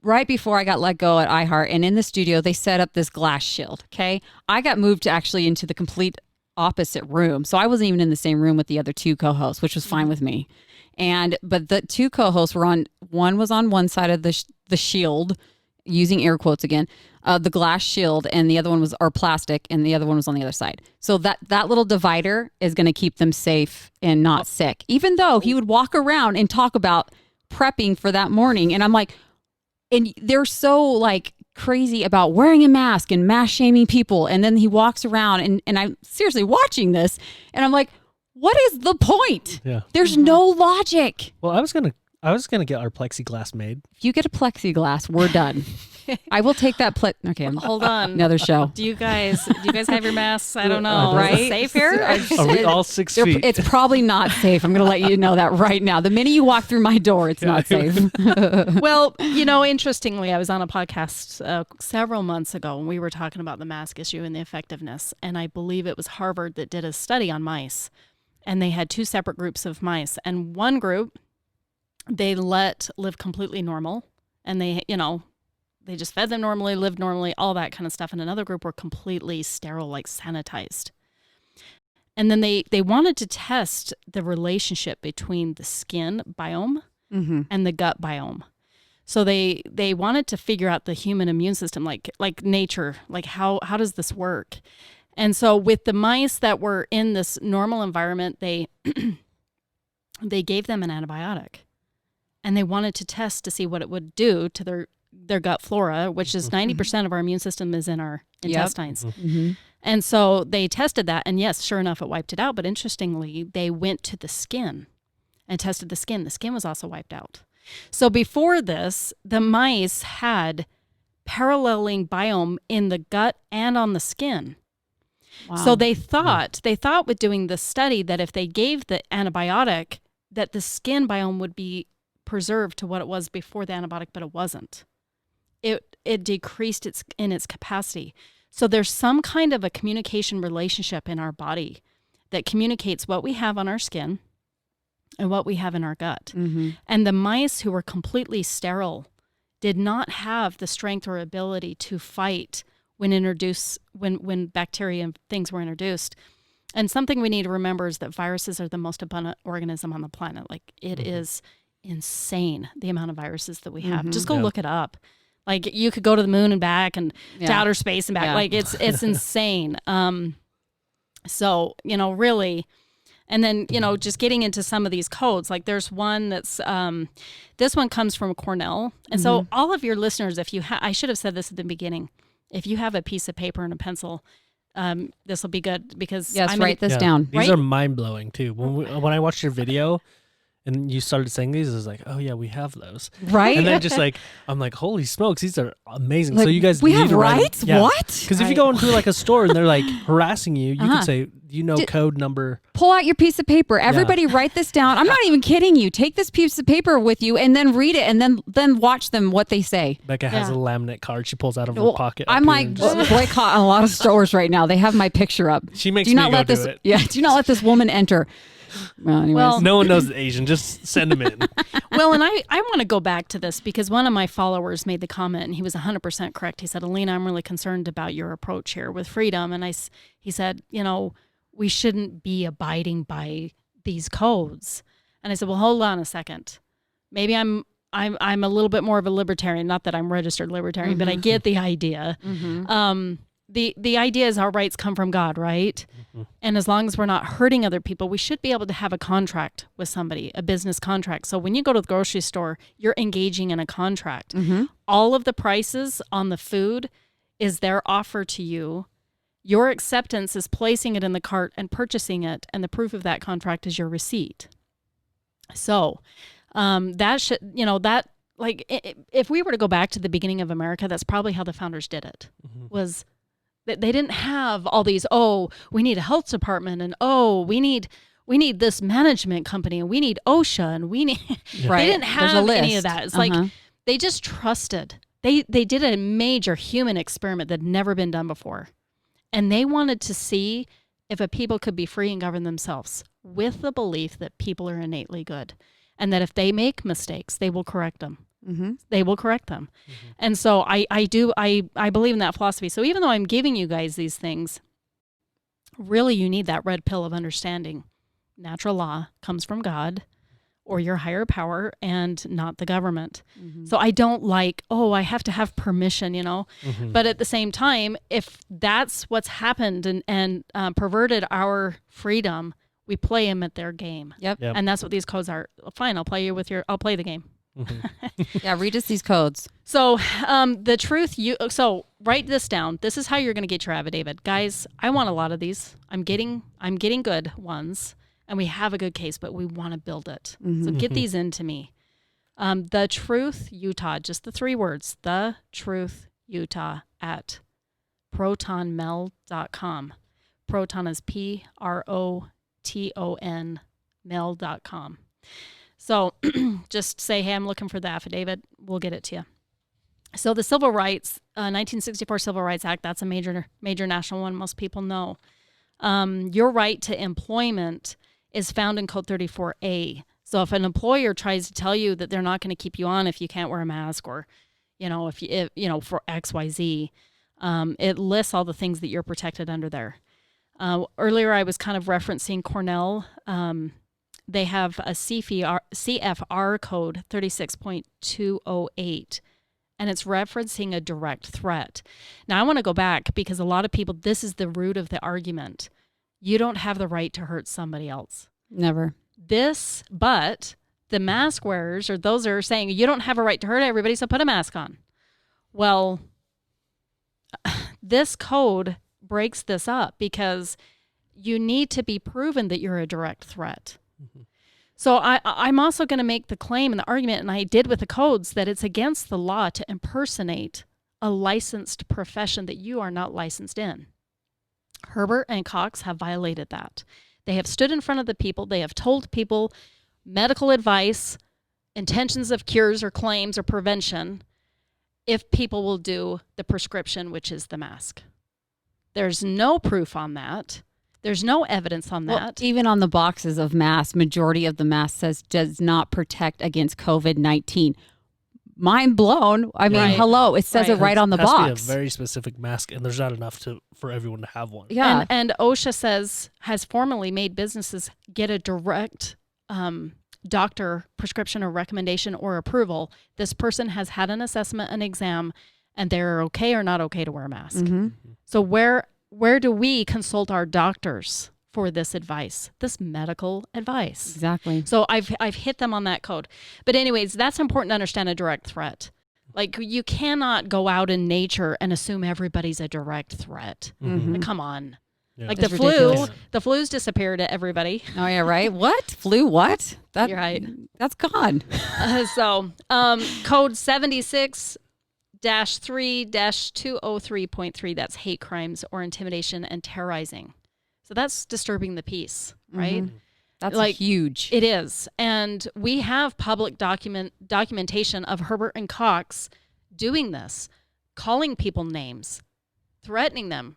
Speaker 2: right before I got let go at iHeart, and in the studio, they set up this glass shield. Okay. I got moved actually into the complete opposite room. So I wasn't even in the same room with the other two co-hosts, which was fine with me. But the two co-hosts one was on one side of the shield, using air quotes again, the glass shield, and the other one was plastic, and the other one was on the other side. So that little divider is going to keep them safe and not sick, even though he would walk around and talk about prepping for that morning. And I'm like, and they're so like crazy about wearing a mask and mask shaming people. And then he walks around and I'm seriously watching this and I'm like, what is the point?
Speaker 4: Yeah.
Speaker 2: There's no logic.
Speaker 4: Well, I was gonna get our plexiglass made.
Speaker 2: If you get a plexiglass, we're done. I will take that okay.
Speaker 3: Hold on.
Speaker 2: Another show.
Speaker 3: Do you guys have your masks? I don't know.
Speaker 2: Right?
Speaker 3: Is it safe here?
Speaker 4: Are we all 6 feet?
Speaker 2: It's probably not safe. I'm going to let you know that right now. The minute you walk through my door, it's not safe.
Speaker 3: Well, interestingly, I was on a podcast several months ago and we were talking about the mask issue and the effectiveness. And I believe it was Harvard that did a study on mice. And they had two separate groups of mice. And one group, they live completely normal. And they just fed them normally, lived normally, all that kind of stuff. And another group were completely sterile, like sanitized. And then they wanted to test the relationship between the skin biome and the gut biome. So they wanted to figure out the human immune system, like nature, like how does this work? And so with the mice that were in this normal environment, they gave them an antibiotic. And they wanted to test to see what it would do to their gut flora, which is 90% of our immune system is in our intestines. And so they tested that, and yes, sure enough, it wiped it out. But interestingly, they went to the skin and tested the skin. The skin was also wiped out. So before this, the mice had paralleling biome in the gut and on the skin.
Speaker 2: Wow.
Speaker 3: So they thought with doing this study that if they gave the antibiotic, that the skin biome would be preserved to what it was before the antibiotic, but it wasn't. It decreased its capacity. So there's some kind of a communication relationship in our body that communicates what we have on our skin and what we have in our gut. And the mice who were completely sterile did not have the strength or ability to fight when bacteria and things were introduced. And something we need to remember is that viruses are the most abundant organism on the planet. Like it is insane the amount of viruses that we have. Just go look it up. Like you could go to the moon and back and to
Speaker 2: Yeah.
Speaker 3: outer space and back.
Speaker 2: Yeah.
Speaker 3: Like it's insane. So, really, and then, just getting into some of these codes, like there's one that's, this one comes from Cornell. And so all of your listeners, if you I should have said this at the beginning, if you have a piece of paper and a pencil, this will be good because
Speaker 2: write this down.
Speaker 4: These
Speaker 3: Right?
Speaker 4: are mind blowing too. When I watched your video and you started saying these, I was like, oh yeah, we have those.
Speaker 2: Right?
Speaker 4: And then just like, I'm like, holy smokes, these are amazing.
Speaker 2: Like,
Speaker 4: so you guys
Speaker 2: we
Speaker 4: need
Speaker 2: have
Speaker 4: to write-
Speaker 2: rights?
Speaker 4: yeah.
Speaker 2: What?
Speaker 4: Because if you go into like a store and they're like harassing you, you
Speaker 2: Uh-huh.
Speaker 4: can say, code number.
Speaker 2: Pull out your piece of paper. Everybody write this down. I'm not even kidding you. Take this piece of paper with you and then read it and then watch them what they say.
Speaker 4: Becca has a laminate card she pulls out of her
Speaker 2: Well,
Speaker 4: pocket.
Speaker 2: I'm
Speaker 4: up here
Speaker 2: like
Speaker 4: and just-
Speaker 2: boycott a lot of stores right now. They have my picture up.
Speaker 4: she makes
Speaker 2: Do
Speaker 4: me
Speaker 2: not
Speaker 4: go
Speaker 2: let
Speaker 4: do
Speaker 2: this.
Speaker 4: it.
Speaker 2: Yeah. Do not let this woman enter. Well, anyways.
Speaker 3: Well,
Speaker 4: No one knows the Asian. Just send them in.
Speaker 3: Well, and I want to go back to this because one of my followers made the comment and he was 100% correct. He said, Alina, I'm really concerned about your approach here with freedom. And he said, we shouldn't be abiding by these codes. And I said, well, hold on a second. Maybe I'm a little bit more of a libertarian. Not that I'm registered libertarian, but I get the idea. The idea is our rights come from God, right? And as long as we're not hurting other people, we should be able to have a contract with somebody, a business contract. So when you go to the grocery store, you're engaging in a contract. All of the prices on the food is their offer to you. Your acceptance is placing it in the cart and purchasing it, and the proof of that contract is your receipt. So that should, like if we were to go back to the beginning of America, that's probably how the founders did it. Was they didn't have all these, we need a health department and we need this management company and we need OSHA and we need
Speaker 2: Right.
Speaker 3: They didn't
Speaker 2: There's a
Speaker 3: have any
Speaker 2: list.
Speaker 3: of that. It's like they just trusted. They did a major human experiment that had never been done before. And they wanted to see if a people could be free and govern themselves with the belief that people are innately good and that if they make mistakes, they will correct them. They will correct them. And so I believe in that philosophy. So even though I'm giving you guys these things, really you need that red pill of understanding. Natural law comes from God or your higher power and not the government. So I don't like, I have to have permission, But at the same time, if that's what's happened and perverted our freedom, we play them at their game.
Speaker 2: Yep.
Speaker 3: And that's what these codes are. Fine, I'll play the game.
Speaker 2: Yeah. Read us these codes.
Speaker 3: So the truth, so write this down. This is how you're going to get your affidavit. Guys, I want a lot of these. I'm getting good ones and we have a good case, but we want to build it. So get these into me. The Truth Utah, just the 3 words, The Truth Utah at protonmail.com. Proton is PROTON mail.com. So just say, hey, I'm looking for the affidavit. We'll get it to you. So the Civil Rights, 1964 Civil Rights Act, that's a major national one most people know. Your right to employment is found in Code 34A. So if an employer tries to tell you that they're not going to keep you on if you can't wear a mask or, if for XYZ, it lists all the things that you're protected under there. Earlier, I was kind of referencing Cornell. They have a CFR code 36.208, and it's referencing a direct threat. Now, I want to go back because a lot of people, this is the root of the argument. You don't have the right to hurt somebody else.
Speaker 2: Never.
Speaker 3: But the mask wearers or those that are saying you don't have a right to hurt everybody, so put a mask on. Well, this code breaks this up because you need to be proven that you're a direct threat. So I'm also going to make the claim and the argument, and I did with the codes, that it's against the law to impersonate a licensed profession that you are not licensed in. Herbert and Cox have violated that. They have stood in front of the people. They have told people medical advice, intentions of cures or claims or prevention, if people will do the prescription, which is the mask. There's no proof on that. There's no evidence on that.
Speaker 2: Well, even on the boxes of masks, majority of the mask says does not protect against COVID-19. Mind blown. I mean, hello, it says it right on the
Speaker 4: It has
Speaker 2: box.
Speaker 4: to be a very specific mask, and there's not enough for everyone to have one.
Speaker 2: Yeah.
Speaker 3: And OSHA has formally made businesses get a direct doctor prescription or recommendation or approval. This person has had an assessment and exam, and they're okay or not okay to wear a mask. So where do we consult our doctors for this advice, this medical advice?
Speaker 2: Exactly.
Speaker 3: So I've hit them on that code. But anyways, that's important to understand a direct threat. Like, you cannot go out in nature and assume everybody's a direct threat. Like, come on.
Speaker 4: Yeah.
Speaker 3: Like
Speaker 2: It's
Speaker 3: the
Speaker 2: ridiculous.
Speaker 3: the flu's disappeared at everybody.
Speaker 2: Oh yeah, right. What flu? What? That,
Speaker 3: You're right.
Speaker 2: That's gone.
Speaker 3: Code 76-3-203.3. That's hate crimes or intimidation and terrorizing. So that's disturbing the peace, right?
Speaker 2: That's
Speaker 3: Like,
Speaker 2: huge.
Speaker 3: It is. And we have public documentation of Herbert and Cox doing this, calling people names, threatening them,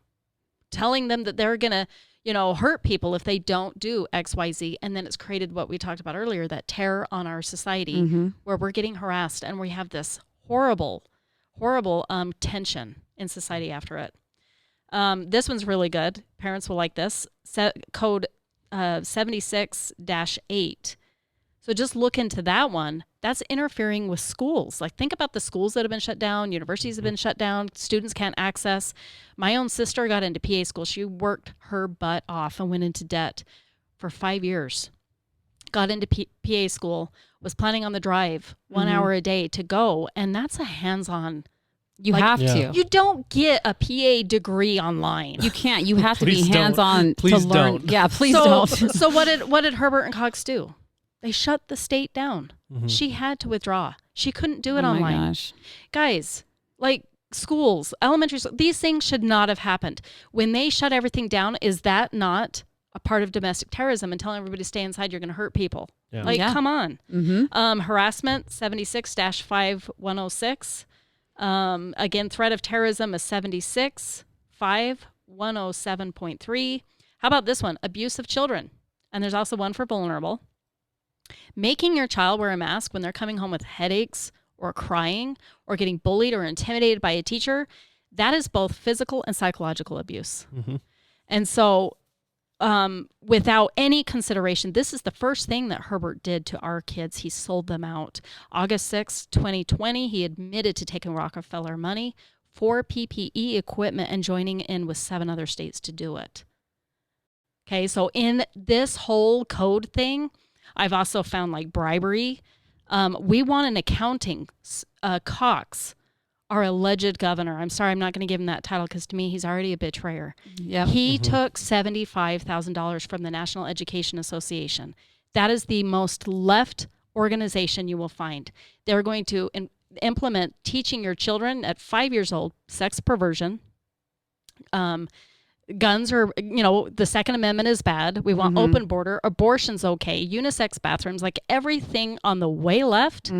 Speaker 3: telling them that they're going to, hurt people if they don't do XYZ. And then it's created what we talked about earlier, that terror on our society where we're getting harassed, and we have this horrible, horrible tension in society after it. This one's really good. Parents will like this. Code 76-8. So just look into that one. That's interfering with schools. Like, think about the schools that have been shut down. Universities have been shut down. Students can't access. My own sister got into PA school. She worked her butt off and went into debt for 5 years. Got into PA school, was planning on the drive 1 hour a day to go. And that's a hands-on.
Speaker 2: You have
Speaker 4: Yeah.
Speaker 2: to.
Speaker 3: You don't get a PA degree online.
Speaker 2: You can't. You have to be
Speaker 4: Please don't.
Speaker 2: hands-on to
Speaker 4: Please
Speaker 2: learn.
Speaker 4: don't.
Speaker 2: Yeah, please
Speaker 3: so,
Speaker 2: don't.
Speaker 3: So what did Herbert and Cox do? They shut the state down. She had to withdraw. She couldn't do it
Speaker 2: Oh
Speaker 3: online.
Speaker 2: my gosh.
Speaker 3: Guys, like, schools, elementary schools, these things should not have happened. When they shut everything down, is that not a part of domestic terrorism and telling everybody to stay inside, you're going to hurt people?
Speaker 4: Yeah.
Speaker 3: Like,
Speaker 2: Yeah.
Speaker 3: come on. Harassment, 76-5106. Again, threat of terrorism is 76-5107.3. How about this one? Abuse of children. And there's also one for vulnerable. Making your child wear a mask when they're coming home with headaches or crying or getting bullied or intimidated by a teacher, that is both physical and psychological abuse. And so without any consideration, this is the first thing that Herbert did to our kids. He sold them out. August 6, 2020, he admitted to taking Rockefeller money for PPE equipment and joining in with 7 other states to do it. Okay, so in this whole code thing, I've also found like bribery. We want an accounting. Cox, our alleged governor. I'm sorry, I'm not going to give him that title because to me, he's already a betrayer.
Speaker 2: Yeah.
Speaker 3: He took $75,000 from the National Education Association. That is the most left organization you will find. They're going to implement teaching your children at 5 years old sex perversion. Guns are, the Second Amendment is bad. We want open border. Abortion's okay. Unisex bathrooms, like everything on the way left,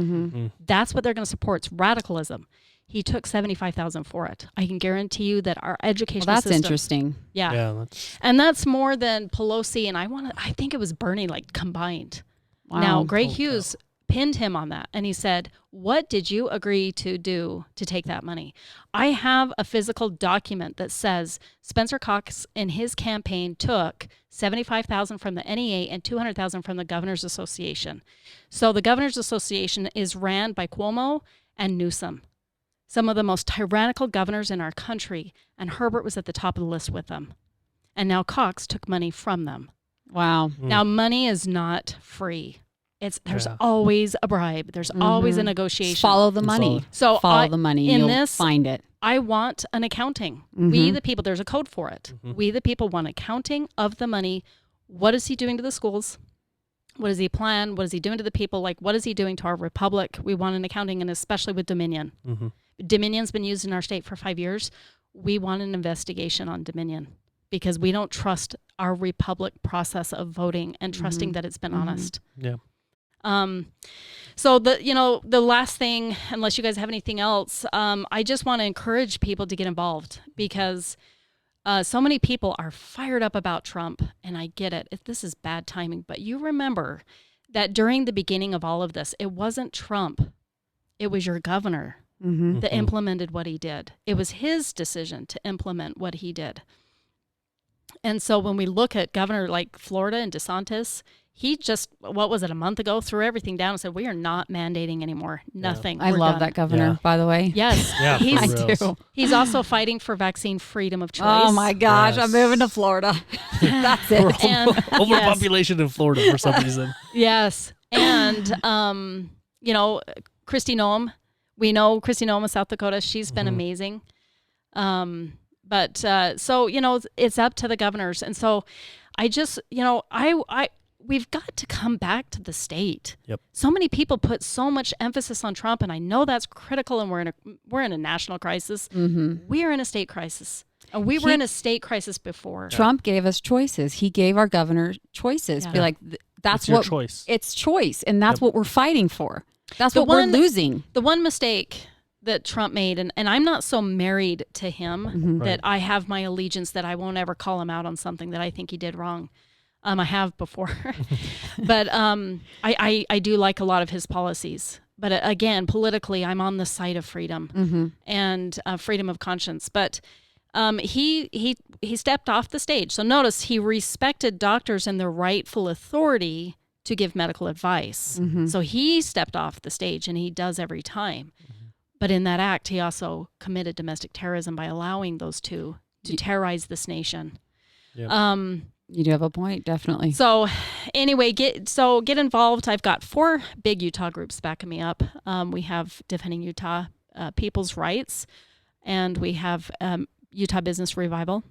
Speaker 3: that's what they're going to support. It's radicalism. He took $75,000 for it. I can guarantee you that our educational
Speaker 2: That's
Speaker 3: system.
Speaker 2: interesting.
Speaker 3: Yeah.
Speaker 4: Yeah.
Speaker 3: And that's more than Pelosi and I think it was Bernie, like, combined.
Speaker 2: Wow.
Speaker 3: Now, Greg
Speaker 4: Oh,
Speaker 3: Hughes pinned him on that. And he said, what did you agree to do to take that money? I have a physical document that says Spencer Cox in his campaign took $75,000 from the NEA and $200,000 from the Governors Association. So the Governors Association is ran by Cuomo and Newsom, some of the most tyrannical governors in our country. And Herbert was at the top of the list with them. And now Cox took money from them.
Speaker 2: Wow.
Speaker 3: Now, money is not free. There's
Speaker 4: Yeah.
Speaker 3: always a bribe. There's always a negotiation.
Speaker 2: Follow the money.
Speaker 3: So
Speaker 2: Follow the money.
Speaker 3: in
Speaker 2: You'll
Speaker 3: this,
Speaker 2: find it.
Speaker 3: I want an accounting. We, the people, there's a code for it. We, the people, want accounting of the money. What is he doing to the schools? What does he plan? What is he doing to the people? Like, what is he doing to our republic? We want an accounting, and especially with Dominion. Dominion's been used in our state for 5 years. We want an investigation on Dominion because we don't trust our republic process of voting and trusting that it's been honest.
Speaker 4: Yeah.
Speaker 3: So the last thing, unless you guys have anything else, I just want to encourage people to get involved because so many people are fired up about Trump, and I get it. This is bad timing, but you remember that during the beginning of all of this, it wasn't Trump. It was your governor that implemented what he did. It was his decision to implement what he did. And so when we look at governor like Florida and DeSantis, he just, what was it, a month ago, threw everything down and said, we are not mandating anymore. Nothing.
Speaker 2: I
Speaker 3: We're
Speaker 2: love
Speaker 3: done.
Speaker 2: that governor,
Speaker 4: Yeah.
Speaker 2: by the way.
Speaker 3: Yes.
Speaker 4: Yeah, for
Speaker 3: he's,
Speaker 4: reals.
Speaker 3: he's also fighting for vaccine freedom of choice.
Speaker 2: Oh my gosh,
Speaker 4: Yes.
Speaker 2: I'm moving to Florida. That's
Speaker 4: We're
Speaker 2: it.
Speaker 3: And-
Speaker 4: overpopulation in Florida for some reason.
Speaker 3: Yes. And, you know, Kristi Noem, we know Kristi Noem of South Dakota. She's been amazing. So, you know, it's up to the governors. And so I just, you know, we've got to come back to the state.
Speaker 4: Yep.
Speaker 3: So many people put so much emphasis on Trump, and I know that's critical, and we're in a national crisis. We are in a state crisis. And we were in a state crisis before.
Speaker 2: Trump gave us choices. He gave our governor choices.
Speaker 3: Yeah.
Speaker 2: Be like, that's
Speaker 4: It's your
Speaker 2: what
Speaker 4: choice.
Speaker 2: It's choice, and that's what we're fighting for. That's
Speaker 3: The
Speaker 2: what
Speaker 3: one-
Speaker 2: we're losing.
Speaker 3: The one mistake that Trump made, and I'm not so married to him that I have my allegiance that I won't ever call him out on something that I think he did wrong. I have before, but I do like a lot of his policies. But again, politically, I'm on the side of freedom and freedom of conscience. But he stepped off the stage. So notice he respected doctors and their rightful authority to give medical advice. So he stepped off the stage, and he does every time. But in that act, he also committed domestic terrorism by allowing those two to terrorize this nation.
Speaker 4: Yep.
Speaker 2: You do have a point, definitely.
Speaker 3: So anyway, get involved. I've got 4 big Utah groups backing me up. We have Defending Utah People's Rights, and we have Utah Business Revival,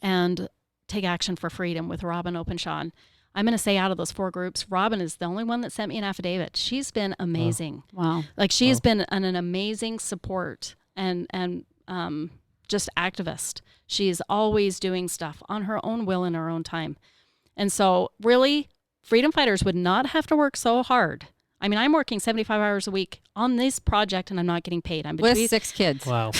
Speaker 3: and Take Action for Freedom with Robin Openshaw. And I'm going to say out of those 4 groups, Robin is the only one that sent me an affidavit. She's been amazing.
Speaker 2: Wow.
Speaker 3: Like she's been an amazing support and just activist. She is always doing stuff on her own will in her own time. And so really, freedom fighters would not have to work so hard. I mean, I'm working 75 hours a week on this project, and I'm not getting paid. I'm between
Speaker 2: With 6 kids.
Speaker 4: Wow.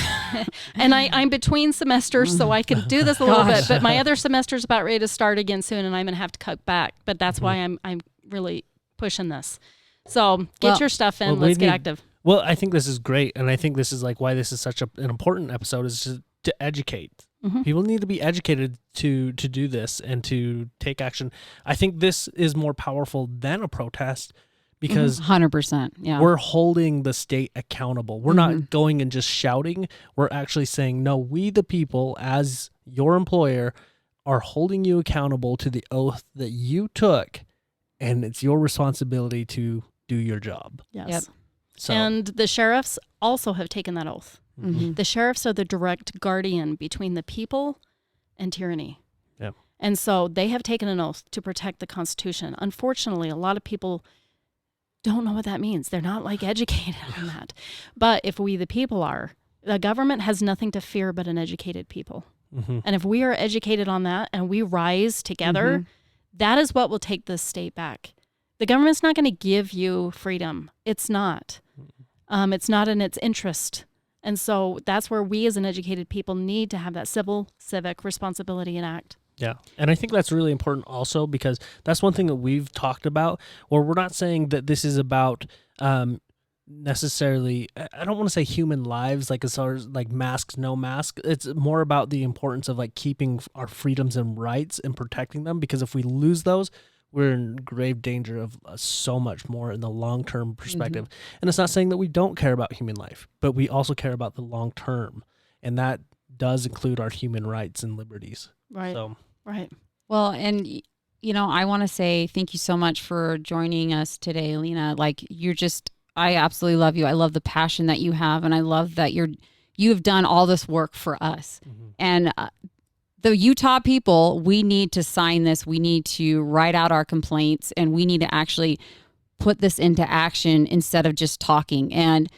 Speaker 3: and I'm between semesters, so I can do this a little bit.
Speaker 2: Gosh.
Speaker 3: But my other semester's about ready to start again soon, and I'm going to have to cut back. But that's why I'm really pushing this. So get
Speaker 2: Well-
Speaker 3: your stuff in.
Speaker 4: Well, we
Speaker 3: Let's get
Speaker 4: need-
Speaker 3: active.
Speaker 4: Well, I think this is great, and I think this is like why this is such an important episode is to educate. People need to be educated to do this and to take action. I think this is more powerful than a protest because
Speaker 2: 100%. Yeah.
Speaker 4: we're holding the state accountable. We're not going and just shouting. We're actually saying, no, we the people, as your employer, are holding you accountable to the oath that you took, and it's your responsibility to do your job.
Speaker 3: Yes.
Speaker 2: Yep.
Speaker 4: So,
Speaker 3: And the sheriffs also have taken that oath.
Speaker 2: Mhm.
Speaker 3: The sheriffs are the direct guardian between the people and tyranny.
Speaker 4: Yeah.
Speaker 3: And so they have taken an oath to protect the Constitution. Unfortunately, a lot of people don't know what that means. They're not like educated on that. But if we the people are, the government has nothing to fear but an educated people. And if we are educated on that and we rise together, that is what will take this state back. The government's not going to give you freedom. It's not. It's not in its interest. And so that's where we as an educated people need to have that civic responsibility and act.
Speaker 4: yeah. And I think that's really important also because that's one thing that we've talked about, or we're not saying that this is about necessarily, I don't want to say human lives, like as far as like masks, no mask. It's more about the importance of like keeping our freedoms and rights and protecting them, because if we lose those, we're in grave danger of so much more in the long-term perspective. And it's not saying that we don't care about human life, but we also care about the long term. And that does include our human rights and liberties.
Speaker 3: Right.
Speaker 4: So,
Speaker 3: Right.
Speaker 2: Well, and you know, I want to say thank you so much for joining us today, Lena. Like I absolutely love you. I love the passion that you have, and I love that you've done all this work for us. And the Utah people, we need to sign this. We need to write out our complaints, and we need to actually put this into action instead of just talking. And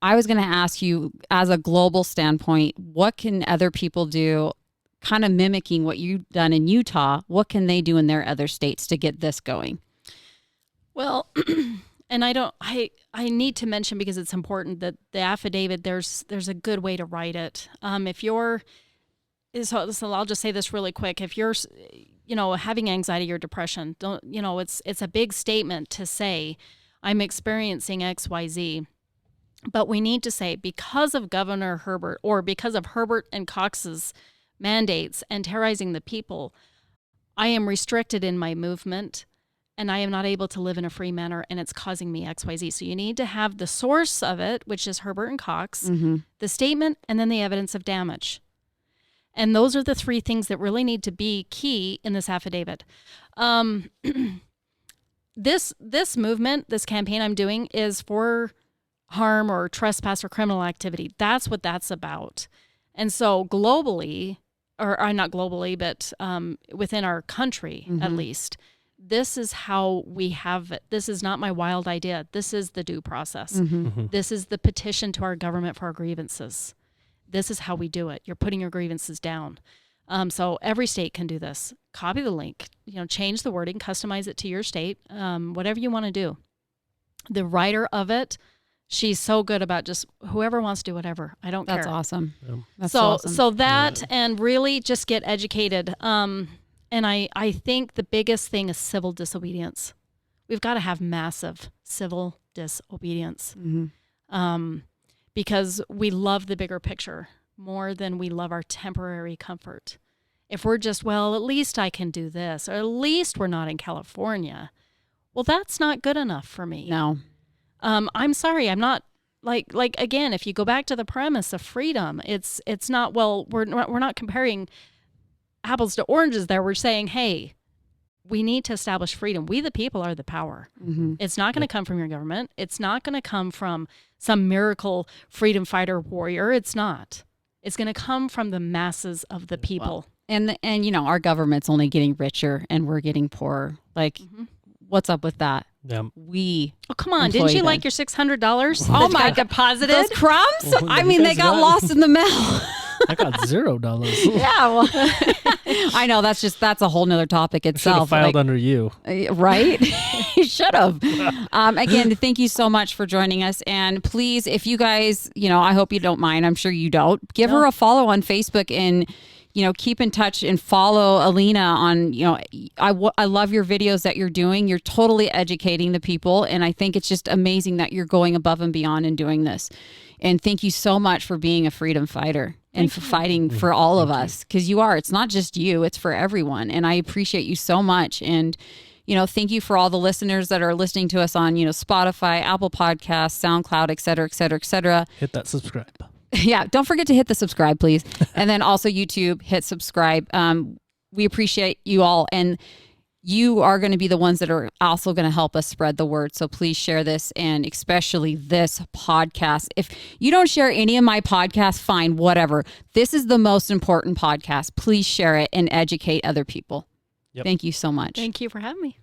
Speaker 2: I was going to ask you, as a global standpoint, what can other people do, kind of mimicking what you've done in Utah? What can they do in their other states to get this going?
Speaker 3: Well, and I need to mention, because it's important, that the affidavit, there's a good way to write it. So I'll just say this really quick. If you're, having anxiety or depression, it's a big statement to say, I'm experiencing XYZ. But we need to say, because of Governor Herbert, or because of Herbert and Cox's mandates and terrorizing the people, I am restricted in my movement and I am not able to live in a free manner and it's causing me XYZ. So you need to have the source of it, which is Herbert and Cox, the statement, and then the evidence of damage. And those are the three things that really need to be key in this affidavit. This movement, this campaign I'm doing is for harm or trespass or criminal activity. That's what that's about. And so globally, or not globally, but within our country at least, this is how we have it. This is not my wild idea. This is the due process. This is the petition to our government for our grievances. This is how we do it. You're putting your grievances down. So every state can do this. Copy the link, change the wording, customize it to your state, whatever you want to do. The writer of it, she's so good about just whoever wants to do whatever. I don't care.
Speaker 2: That's awesome.
Speaker 4: Yeah.
Speaker 2: That's
Speaker 3: so
Speaker 2: awesome.
Speaker 3: so that and really just get educated. And I think the biggest thing is civil disobedience. We've got to have massive civil disobedience because we love the bigger picture more than we love our temporary comfort. If we're just, well, at least I can do this, or at least we're not in California. Well, that's not good enough for me.
Speaker 2: No.
Speaker 3: I'm sorry. I'm not like again, if you go back to the premise of freedom, it's not, well, we're not comparing apples to oranges there. We're saying, hey, we need to establish freedom. We, the people, are the power. It's not going to come from your government. It's not going to come from some miracle freedom fighter warrior. It's not. It's going to come from the masses of the people.
Speaker 2: And our government's only getting richer and we're getting poorer. Like, what's up with that?
Speaker 4: Yeah.
Speaker 3: Oh, come on. Didn't you like your $600?
Speaker 2: Oh my,
Speaker 3: deposited?
Speaker 2: those crumbs?
Speaker 4: Well,
Speaker 2: I mean, they got lost in the mail.
Speaker 4: I got $0.
Speaker 2: Yeah, well, I know that's a whole nother topic
Speaker 4: Should have
Speaker 2: itself.
Speaker 4: filed under you.
Speaker 2: Right? You should have. Again, thank you so much for joining us. And please, if you guys, I hope you don't mind. I'm sure you don't. Give her a follow on Facebook and, keep in touch and follow Alina on, I love your videos that you're doing. You're totally educating the people. And I think it's just amazing that you're going above and beyond and doing this. And thank you so much for being a freedom fighter and for fighting for all of us, because you are. It's not just you, it's for everyone. And I appreciate you so much. And, thank you for all the listeners that are listening to us on, Spotify, Apple Podcasts, SoundCloud, et cetera, et cetera, et cetera.
Speaker 4: Hit that subscribe.
Speaker 2: Yeah, don't forget to hit the subscribe, please. And then also YouTube, hit subscribe. We appreciate you all. And you are going to be the ones that are also going to help us spread the word. So please share this, and especially this podcast. If you don't share any of my podcasts, fine, whatever. This is the most important podcast. Please share it and educate other people. Yep. Thank you so much.
Speaker 3: Thank you for having me.